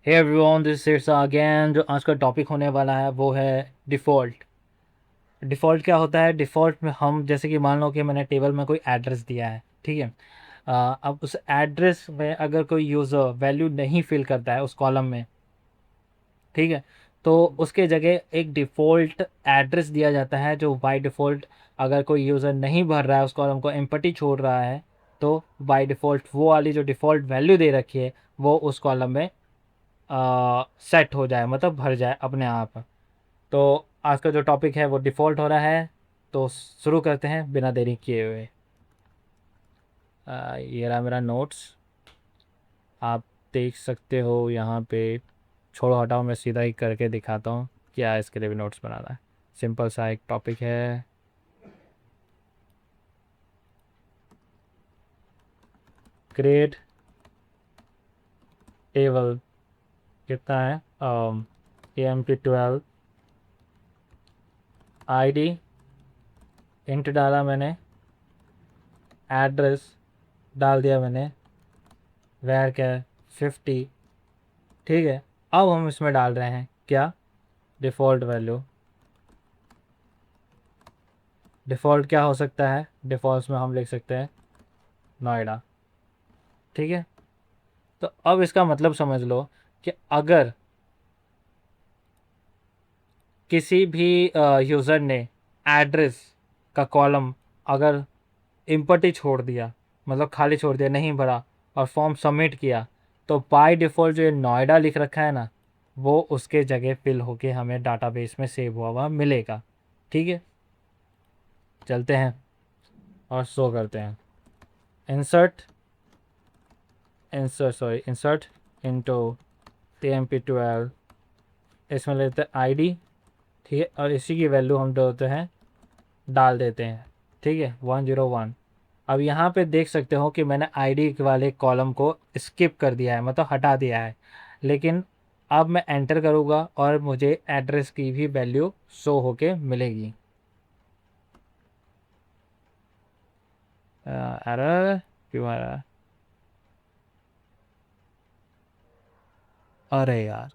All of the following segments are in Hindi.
Hey everyone, this is again. जो आज का टॉपिक होने वाला है वो है डिफ़ॉल्ट। डिफ़ॉल्ट क्या होता है? डिफ़ॉल्ट में हम जैसे कि मान लो कि मैंने टेबल में कोई एड्रेस दिया है, ठीक है। अब उस एड्रेस में अगर कोई यूज़र वैल्यू नहीं फिल करता है उस कॉलम में, ठीक है, तो उसके जगह एक डिफ़ॉल्ट एड्रेस दिया जाता है जो बाय डिफ़ॉल्ट, अगर कोई यूज़र नहीं भर रहा है उस कॉलम को, एम्प्टी छोड़ रहा है, तो बाय डिफ़ॉल्ट वो वाली जो डिफ़ॉल्ट वैल्यू दे रखी है वो उस कॉलम में सेट हो जाए, मतलब भर जाए अपने आप। तो आज का जो टॉपिक है वो डिफ़ॉल्ट हो रहा है, तो शुरू करते हैं बिना देरी किए हुए। ये रहा मेरा नोट्स, आप देख सकते हो यहाँ पे। छोड़ो हटाओ, मैं सीधा ही करके दिखाता हूँ क्या इसके लिए भी नोट्स बनाना है। सिंपल सा एक टॉपिक है, क्रिएट टेबल। कितना है? AMP12 ID इंट डाला मैंने, एड्रेस डाल दिया मैंने, वैर क्या 50, ठीक है। अब हम इसमें डाल रहे हैं क्या? Default value. डिफ़ॉल्ट क्या हो सकता है? डिफ़ॉल्ट में हम लिख सकते हैं नोएडा, ठीक है। तो अब इसका मतलब समझ लो कि अगर किसी भी यूज़र ने एड्रेस का कॉलम अगर इम्पटी छोड़ दिया, मतलब खाली छोड़ दिया, नहीं भरा, और फॉर्म सबमिट किया, तो बाय डिफ़ॉल्ट जो ये नोएडा लिख रखा है ना, वो उसके जगह फिल होके हमें डाटाबेस में सेव हुआ हुआ मिलेगा, ठीक है। चलते हैं और शो करते हैं। इंसर्ट इंसर्ट इनटू TMP12, इसमें लेते हैं आईडी, ठीक है, और इसी की वैल्यू हम देते हैं, डाल देते हैं, ठीक है, 101। अब यहाँ पे देख सकते हो कि मैंने आईडी वाले कॉलम को स्किप कर दिया है, मतलब हटा दिया है। लेकिन अब मैं एंटर करूँगा और मुझे एड्रेस की भी वैल्यू शो होके मिलेगी। एरर क्यों आ रहा है? अरे यार,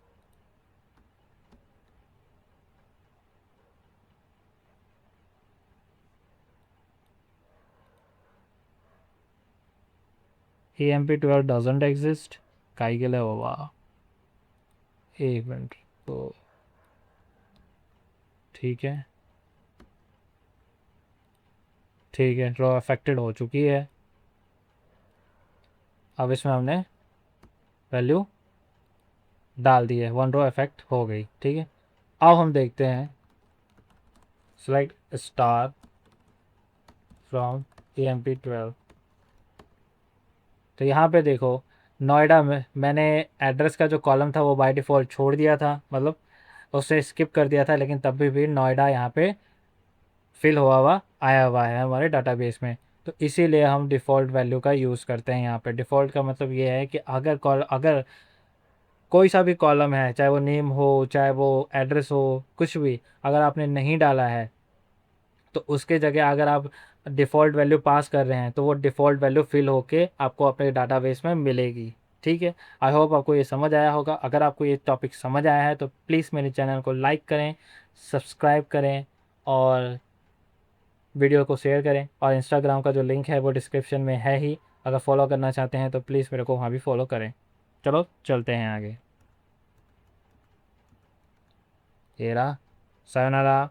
AMP12 डजेंट एग्जिस्ट, काई के लिए होगा। एक मिनट, तो ठीक है, ठीक है, ड्रॉ अफेक्टेड हो चुकी है। अब इसमें हमने वैल्यू डाल दी है, वन रो इफेक्ट हो गई, ठीक है। अब हम देखते हैं, सेलेक्ट स्टार फ्रॉम AMP12। तो यहाँ पे देखो, नोएडा में मैंने एड्रेस का जो कॉलम था वो बाय डिफ़ॉल्ट छोड़ दिया था, मतलब उससे स्किप कर दिया था, लेकिन तब भी नोएडा यहाँ पे फिल हुआ हुआ आया हुआ है हमारे डाटाबेस में। तो इसीलिए हम डिफ़ॉल्ट वैल्यू का यूज़ करते हैं यहाँ पे। डिफ़ॉल्ट का मतलब ये है कि अगर कोई सा भी कॉलम है, चाहे वो नेम हो, चाहे वो एड्रेस हो, कुछ भी अगर आपने नहीं डाला है, तो उसके जगह अगर आप डिफ़ॉल्ट वैल्यू पास कर रहे हैं तो वो डिफ़ॉल्ट वैल्यू फिल होके आपको अपने डाटाबेस में मिलेगी, ठीक है। आई होप आपको ये समझ आया होगा। अगर आपको ये टॉपिक समझ आया है तो प्लीज़ मेरे चैनल को लाइक करें, सब्सक्राइब करें, और वीडियो को शेयर करें। और इंस्टाग्राम का जो लिंक है वो डिस्क्रिप्शन में है ही, अगर फॉलो करना चाहते हैं तो प्लीज़ मेरे को वहाँ भी फॉलो करें। चलो चलते हैं आगे। ये रहा, सायोनारा।